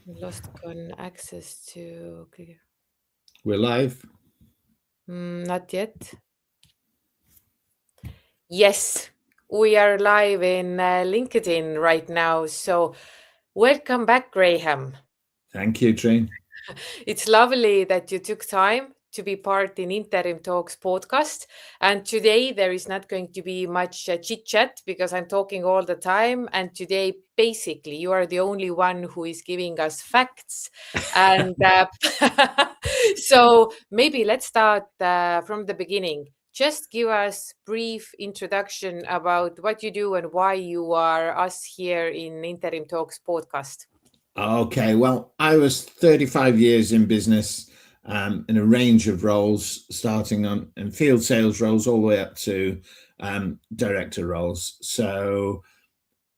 Lost access to. We're live. Not yet. Yes, we are live in LinkedIn right now. So, welcome back, Graham. Thank you, Triin. It's lovely that you took time to be part in Interim Talks podcast. And today there is not going to be much chit chat because I'm talking all the time. And today, basically, you are the only one who is giving us facts. And so maybe let's start from the beginning. Just give us brief introduction about what you do and why you are us here in Interim Talks podcast. Okay, well, I was 35 years in business in a range of roles, starting on in field sales roles all the way up to director roles. So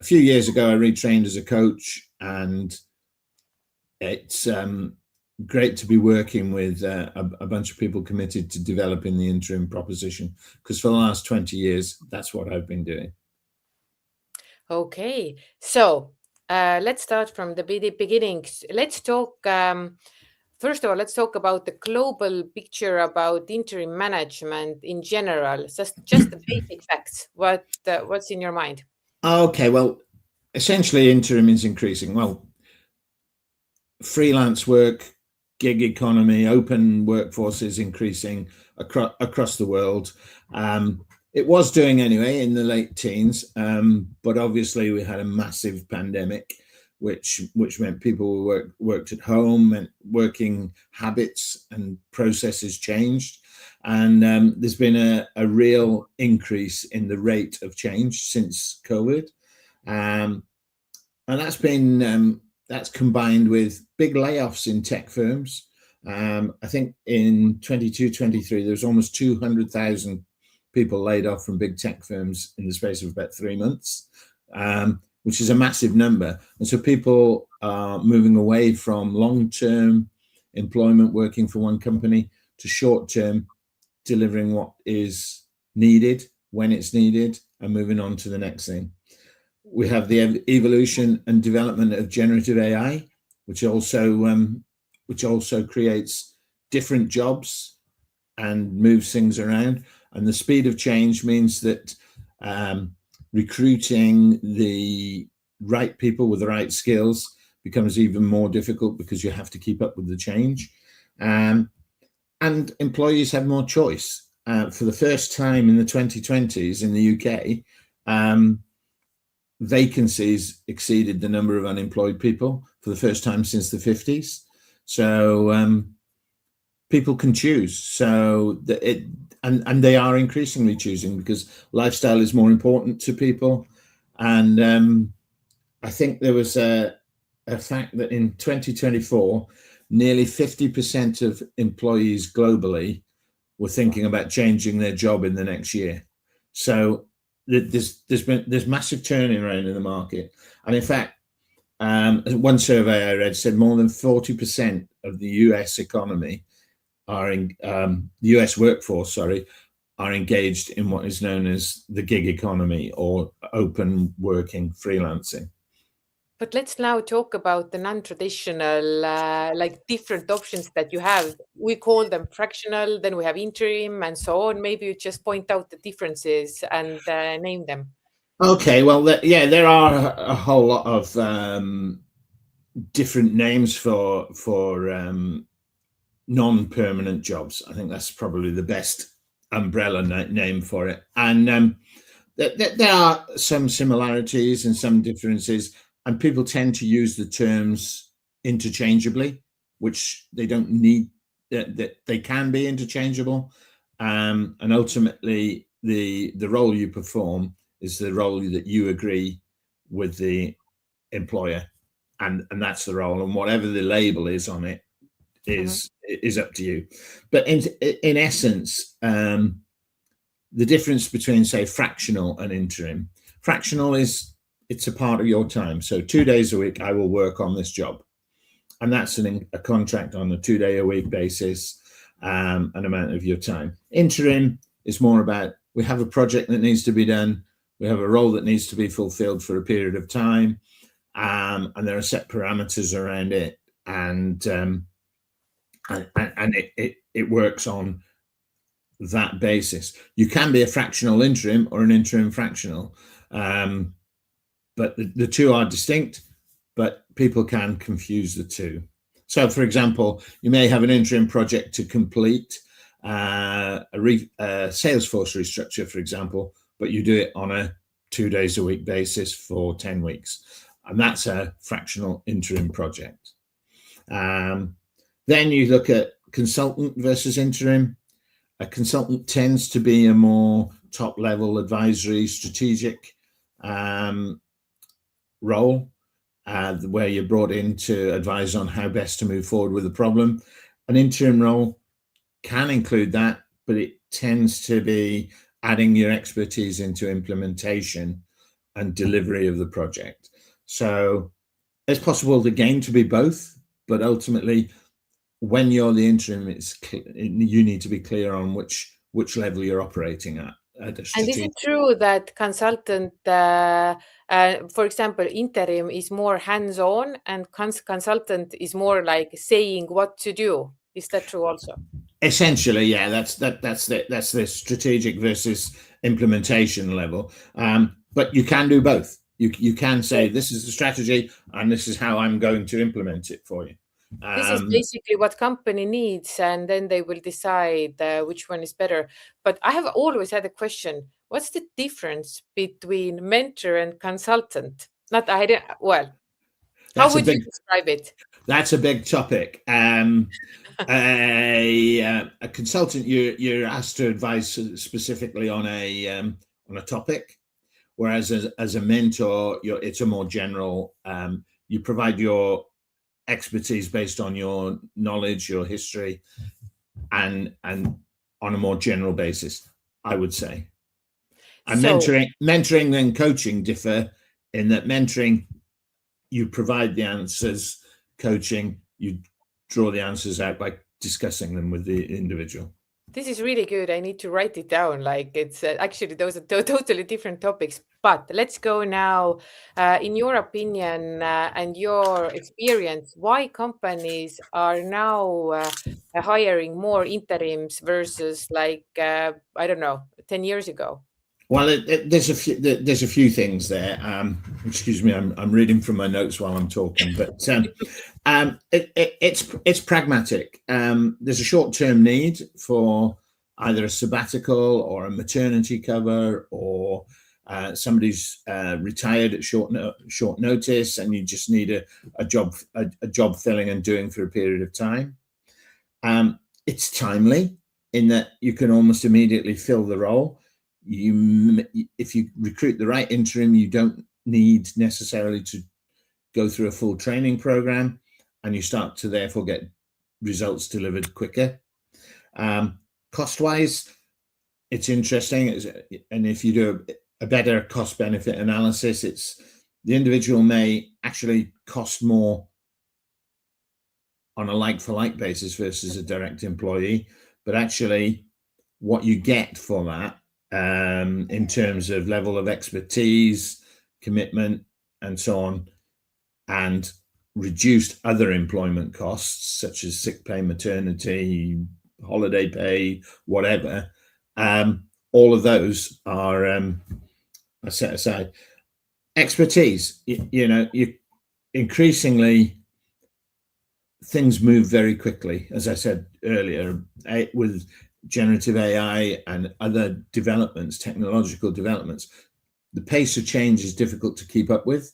a few years ago, I retrained as a coach, and it's great to be working with a bunch of people committed to developing the interim proposition, because for the last 20 years, that's what I've been doing. Okay, so let's start from the beginning. Let's talk. First of all, let's talk about the global picture about interim management in general. Just the basic facts. What's in your mind? Okay, well, essentially, interim is increasing. Well, freelance work, gig economy, open workforce is increasing across the world. It was doing anyway in the late teens, but obviously we had a massive pandemic, which meant people worked at home, and working habits and processes changed. And there's been a real increase in the rate of change since COVID. Um, and that's combined with big layoffs in tech firms. I think in 22-23 there was almost 200,000 people laid off from big tech firms in the space of about 3 months, which is a massive number. And so people are moving away from long-term employment, working for one company, to short-term, delivering what is needed when it's needed, and moving on to the next thing. We have the evolution and development of generative AI, which also creates different jobs and moves things around. And the speed of change means that recruiting the right people with the right skills becomes even more difficult, because you have to keep up with the change. And employees have more choice. For the first time in the 2020s in the UK, vacancies exceeded the number of unemployed people for the first time since the 50s. So people can choose. And they are increasingly choosing, because lifestyle is more important to people. And I think there was a fact that in 2024, nearly 50% of employees globally were thinking about changing their job in the next year. So there's massive turning around in the market. And in fact, one survey I read said more than 40% of the US economy are in the US workforce, are engaged in what is known as the gig economy, or open working freelancing. But let's now talk about the non-traditional, like different options that you have. We call them fractional, then we have interim and so on. Maybe you just point out the differences and name them. Okay, well, there are a whole lot of different names for non-permanent jobs. I think that's probably the best umbrella name for it. And there are some similarities and some differences, and people tend to use the terms interchangeably, which they don't need. That they can be interchangeable, and ultimately the role you perform is the role that you agree with the employer, and that's the role, and whatever the label is on it Mhm. is up to you. But in essence, the difference between, say, fractional and interim. Fractional is, it's a part of your time. So 2 days a week, I will work on this job, and that's a contract on a 2 day a week basis, an amount of your time. Interim is more about, we have a project that needs to be done, we have a role that needs to be fulfilled for a period of time, and there are set parameters around it, and it works on that basis. You can be a fractional interim or an interim fractional, but the two are distinct, but people can confuse the two. So, for example, you may have an interim project to complete a Salesforce restructure, for example, but you do it on a 2 days a week basis for 10 weeks. And that's a fractional interim project. Then you look at consultant versus interim. A consultant tends to be a more top level advisory strategic role, where you're brought in to advise on how best to move forward with the problem. An interim role can include that, but it tends to be adding your expertise into implementation and delivery of the project. So it's possible again to be both, but ultimately, when you're the interim, you need to be clear on which level you're operating at. And is it true that consultant, for example, interim is more hands-on and consultant is more like saying what to do? Is that true also? Essentially, yeah, that's the strategic versus implementation level. But you can do both. You can say this is the strategy and this is how I'm going to implement it for you. This is basically what company needs, and then they will decide which one is better. But I have always had a question: what's the difference between mentor and consultant? Not I don't. Well, how would you describe it? That's a big topic. A consultant, you're asked to advise specifically on a topic, whereas as a mentor, it's a more general. You provide your expertise based on your knowledge, your history, and on a more general basis, I would say. And mentoring and coaching differ in that mentoring, you provide the answers. Coaching, you draw the answers out by discussing them with the individual. This is really good. I need to write it down. Like it's actually those are totally different topics. But let's go now. In your opinion and your experience, why companies are now hiring more interims versus like I don't know, 10 years ago? Well, there's a few things there. Excuse me, I'm reading from my notes while I'm talking, but it's pragmatic. There's a short-term need for either a sabbatical or a maternity cover, or somebody's retired at short notice, and you just need a job filling and doing for a period of time. It's timely in that you can almost immediately fill the role. If you recruit the right interim, you don't need necessarily to go through a full training program, and you start to therefore get results delivered quicker. Cost-wise, it's interesting, and if you do a better cost-benefit analysis, the individual may actually cost more on a like-for-like basis versus a direct employee, but actually what you get for that in terms of level of expertise, commitment, and so on, and reduced other employment costs such as sick pay, maternity, holiday pay, whatever. All of those are set aside. Expertise, you increasingly things move very quickly, as I said earlier, with generative AI and other developments, technological developments. The pace of change is difficult to keep up with.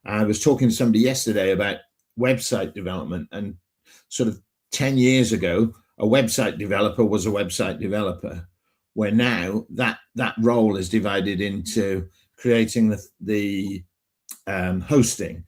I was talking to somebody yesterday about website development, and sort of 10 years ago, a website developer was a website developer, where now that role is divided into creating the hosting,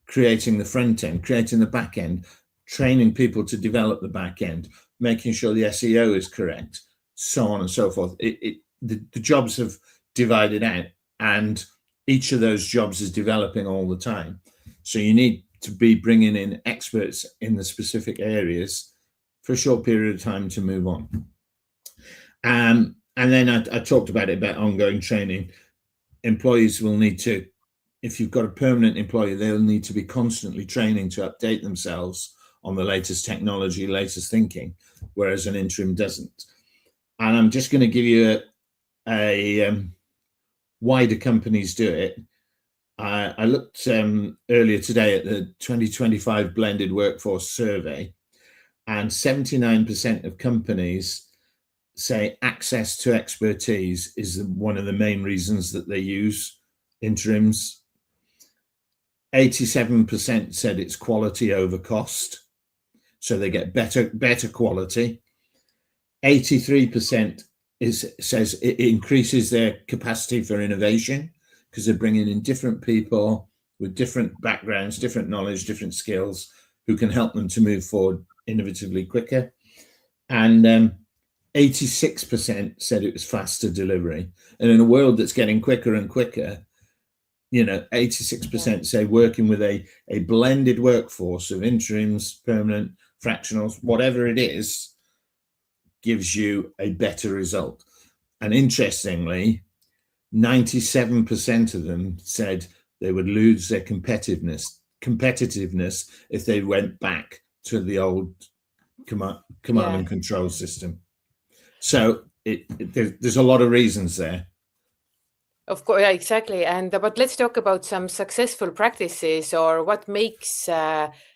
creating the front end, creating the back end, training people to develop the back end, making sure the SEO is correct, so on and so forth. The jobs have divided out, and each of those jobs is developing all the time. So you need to be bringing in experts in the specific areas for a short period of time to move on. And then I talked about ongoing training. Employees will need to if you've got a permanent employee, they'll need to be constantly training to update themselves on the latest technology, latest thinking, whereas an interim doesn't. And I'm just going to give you a why do companies do it. I looked earlier today at the 2025 blended workforce survey, and 79% of companies say access to expertise is one of the main reasons that they use interims. 87% said it's quality over cost, so they get better quality. 83% says it increases their capacity for innovation because they're bringing in different people with different backgrounds, different knowledge, different skills who can help them to move forward innovatively quicker. And 86% said it was faster delivery. And in a world that's getting quicker and quicker, 86% say working with a blended workforce of interims, permanent, fractionals, whatever it is, gives you a better result. And interestingly, 97% of them said they would lose their competitiveness if they went back to the old command and control system. So there's a lot of reasons there. Of course, yeah, exactly. But let's talk about some successful practices, or what makes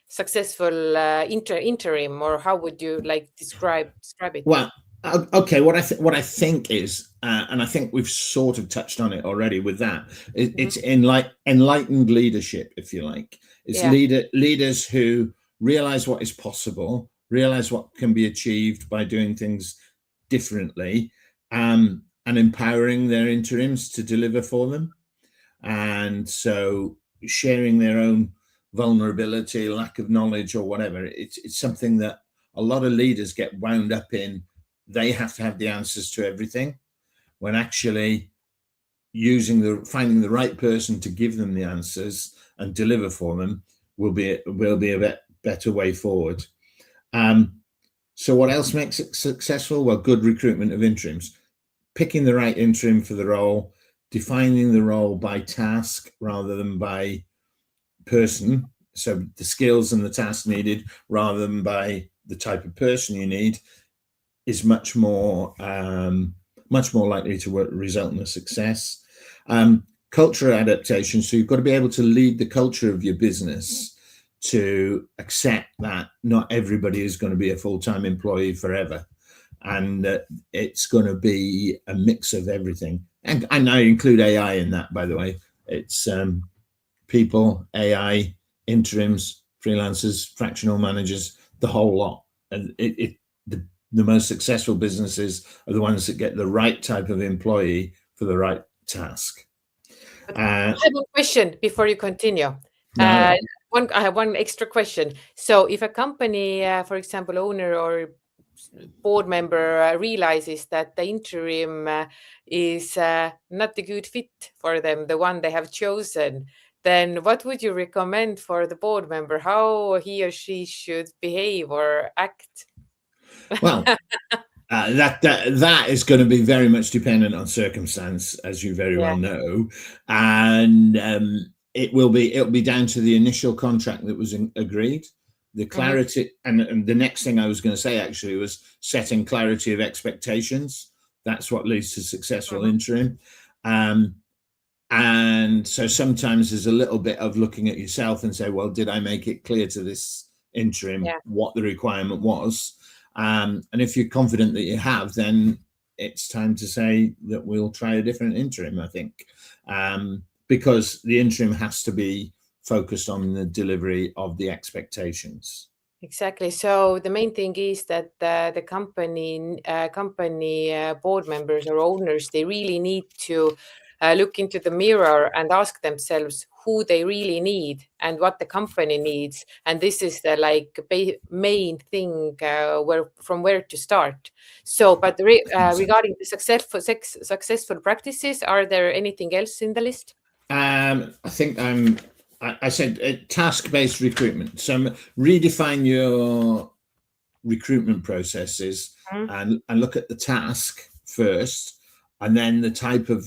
successful interim, or how would you describe it? Well, okay. What I think is, and I think we've sort of touched on it already with that. It's enlightened leadership, if you like. It's leaders who realize what is possible, realize what can be achieved by doing things differently, and empowering their interims to deliver for them. And so sharing their own vulnerability, lack of knowledge, or whatever, it's something that a lot of leaders get wound up in. They have to have the answers to everything, when actually finding the right person to give them the answers and deliver for them will be a better way forward. So what else makes it successful? Well, good recruitment of interims, picking the right interim for the role, defining the role by task rather than by person. So the skills and the tasks needed rather than by the type of person you need is much more likely to result in a success. Cultural adaptation. So you've got to be able to lead the culture of your business to accept that not everybody is going to be a full-time employee forever, and it's going to be a mix of everything. And I include AI in that, by the way. It's people, AI, interims, freelancers, fractional managers, the whole lot. And the most successful businesses are the ones that get the right type of employee for the right task. I have one question before you continue. No. I have one extra question. So if a company, for example, owner or board member realizes that the interim is not a good fit for them, the one they have chosen, then what would you recommend for the board member, how he or she should behave or act? Well, that is going to be very much dependent on circumstance, as you very well know, and it will be down to the initial contract that was agreed, the clarity, and the next thing I was going to say actually was setting clarity of expectations. That's what leads to successful interim. And so sometimes there's a little bit of looking at yourself and say, well, did I make it clear to this interim what the requirement was? And if you're confident that you have, then it's time to say that we'll try a different interim, I think, because the interim has to be focused on the delivery of the expectations. Exactly. So the main thing is that the company board members or owners, they really need to look into the mirror and ask themselves who they really need and what the company needs. And this is the main thing where to start. So, but regarding the successful practices, are there anything else in the list? I think I said task-based recruitment. So redefine your recruitment processes and look at the task first, and then the type of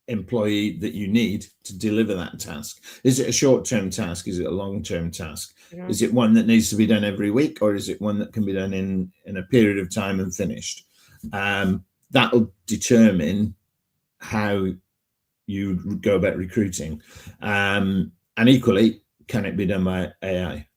employee that you need to deliver that task. Is it a short-term task? Is it a long-term task? Mhm. Is it one that needs to be done every week, or is it one that can be done in a period of time and finished? That'll determine how you go about recruiting. And equally, can it be done by AI?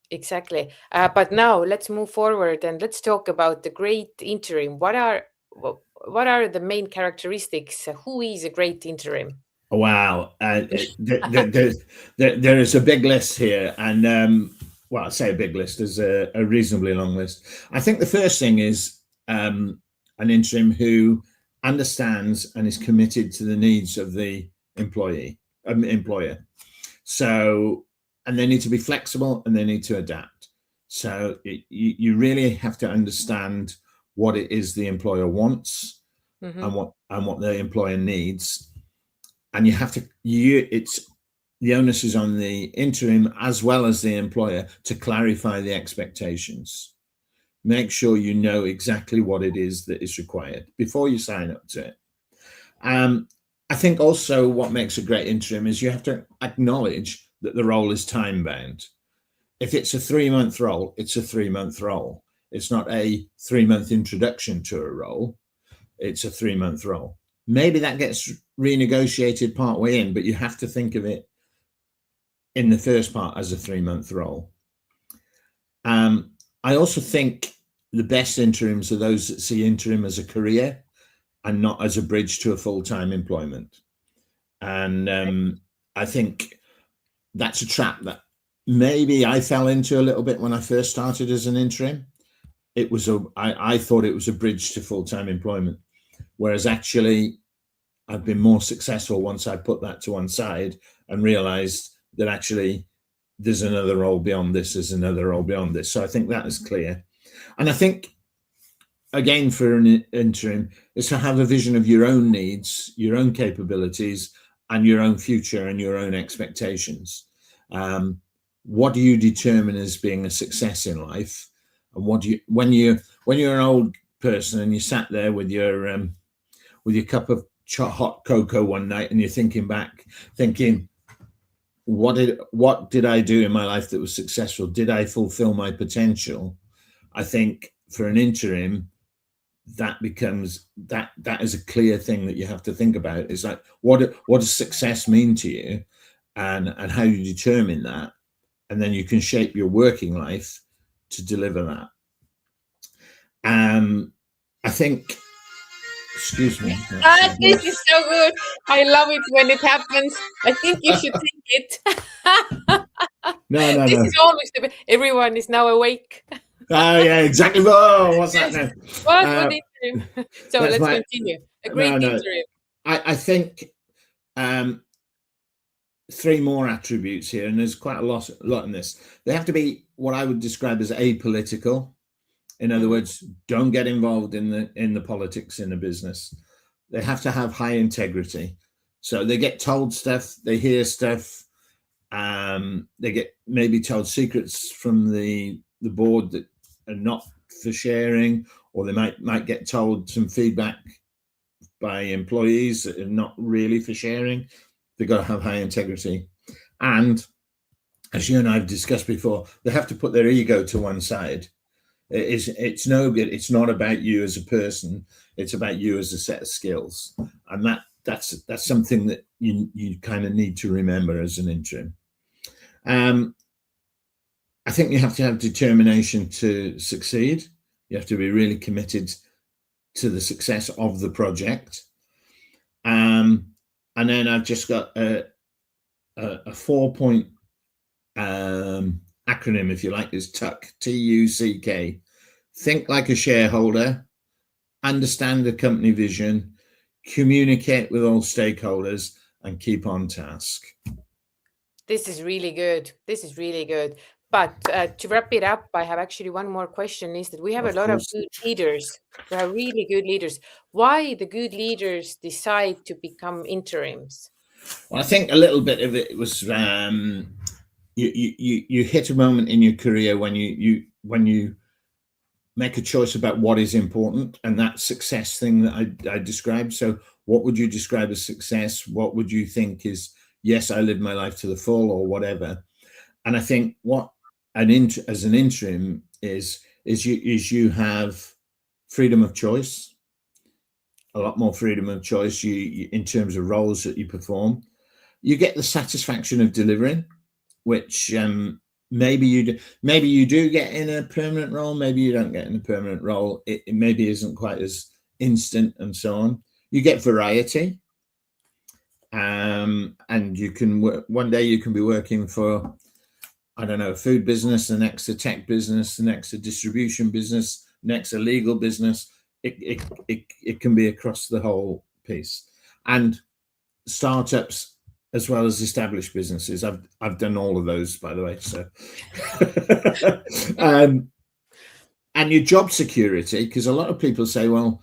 Exactly. But now let's move forward and let's talk about the great interim. What are the main characteristics? Who is a great interim? Wow, there is a big list here, and well, I say a big list. There's a reasonably long list. I think the first thing is an interim who understands and is committed to the needs of the employer. So, and they need to be flexible and they need to adapt. So you really have to understand what it is the employer wants Mm-hmm. and what the employer needs, and you have to it's the onus is on the interim as well as the employer to clarify the expectations. Make sure you know exactly what it is that is required before you sign up to it. I think also what makes a great interim is you have to acknowledge that the role is time bound. If it's a 3-month role, it's a 3-month role. It's not a 3-month introduction to a role. It's a 3-month role. Maybe that gets renegotiated part way in, but you have to think of it in the first part as a 3-month role. I also think the best interims are those that see interim as a career and not as a bridge to a full-time employment. And I think that's a trap that maybe I fell into a little bit when I first started as an interim. I thought it was a bridge to full-time employment, whereas actually I've been more successful once I put that to one side and realized that actually there's another role beyond this, there's another role beyond this. So I think that is clear. And I think, again, for an interim, is to have a vision of your own needs, your own capabilities, and your own future and your own expectations. What do you determine as being a success in life? And what do you, when you're an old person and you sat there with your cup of hot cocoa one night and you're thinking back, thinking, what did I do in my life that was successful? Did I fulfill my potential? I think for an interim, that becomes that is a clear thing that you have to think about. It's like, what does success mean to you, and how you determine that, and then you can shape your working life to deliver that. I think, excuse me. This is so good. I love it when it happens. I think you should take it. No. This is always everyone is now awake. Oh yeah, exactly. Oh, what's that now? What interim? So let's continue. A great interim. I think 3 more attributes here, and there's quite a lot in this. They have to be what I would describe as apolitical. In other words, don't get involved in the politics in a business. They have to have high integrity. So they get told stuff, they hear stuff, they get maybe told secrets from the board that are not for sharing, or they might get told some feedback by employees that are not really for sharing. They've got to have high integrity. And as you and I have discussed before, they have to put their ego to one side. It's no good. It's not about you as a person. It's about you as a set of skills. And that's something that you kind of need to remember as an interim. I think you have to have determination to succeed. You have to be really committed to the success of the project. And then I've just got a 4-point acronym, if you like, is TUCK, TUCK. Think like a shareholder, understand the company vision, communicate with all stakeholders, and keep on task. This is really good. But to wrap it up, I have actually one more question, is that we have a lot of good leaders. We have really good leaders. Why the good leaders decide to become interims? Well, I think a little bit of it was you hit a moment in your career when you make a choice about what is important, and that success thing that I described. So what would you describe as success? What would you think is, yes, I lived my life to the full, or whatever? And I think what as an interim is you have freedom of choice, a lot more freedom of choice. In terms of roles that you perform, you get the satisfaction of delivering, which maybe you do get in a permanent role, maybe you don't get in a permanent role. It maybe isn't quite as instant, and so on. You get variety, and you can work. One day you can be working for, I don't know, a food business, the next a tech business, the next a distribution business, next a legal business. It can be across the whole piece, and startups as well as established businesses. I've done all of those, by the way. So, and your job security, because a lot of people say, well,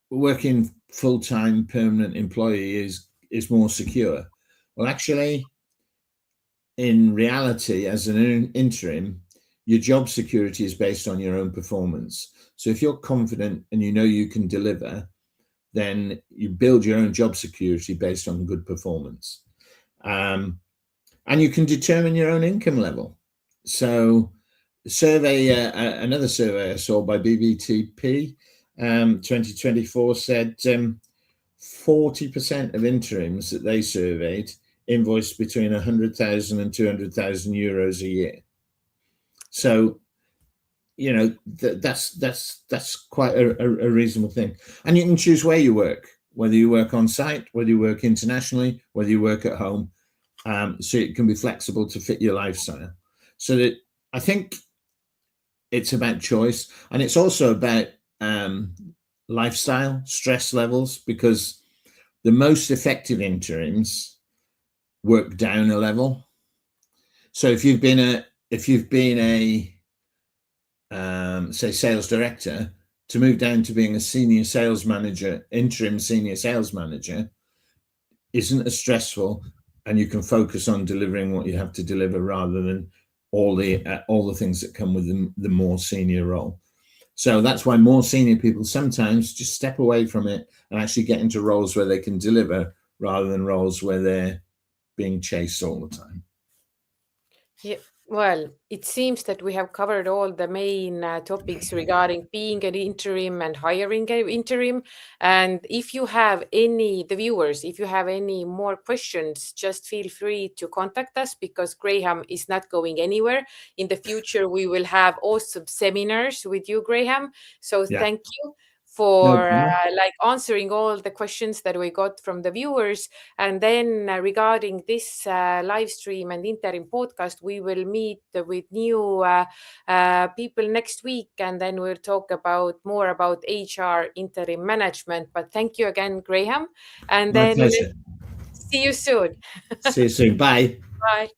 working full-time permanent employee is more secure. Well, actually, in reality, as an interim, your job security is based on your own performance. So if you're confident and you know you can deliver, then you build your own job security based on good performance. And you can determine your own income level. So another survey I saw by BBTP 2024 said 40% of interims that they surveyed invoiced between 100,000 and 200,000 euros a year. So, that's quite a reasonable thing. And you can choose where you work, whether you work on site, whether you work internationally, whether you work at home. So it can be flexible to fit your lifestyle. So that I think it's about choice, and it's also about lifestyle, stress levels, because the most effective interims work down a level. So if you've been a say sales director, to move down to being a senior sales manager, interim senior sales manager, isn't as stressful, and you can focus on delivering what you have to deliver rather than all the things that come with the more senior role. So that's why more senior people sometimes just step away from it and actually get into roles where they can deliver rather than roles where they're being chased all the time. Yeah, well, it seems that we have covered all the main topics regarding being an interim and hiring an interim. And if you have the viewers, if you have any more questions, just feel free to contact us, because Graham is not going anywhere. In the future, we will have awesome seminars with you, Graham. So Yeah. thank you for No. answering all the questions that we got from the viewers. And then regarding this live stream and interim podcast, we will meet with new people next week, and then we'll talk more about HR interim management. But thank you again, Graham, and My then pleasure. see you soon. See you soon. Bye. Bye.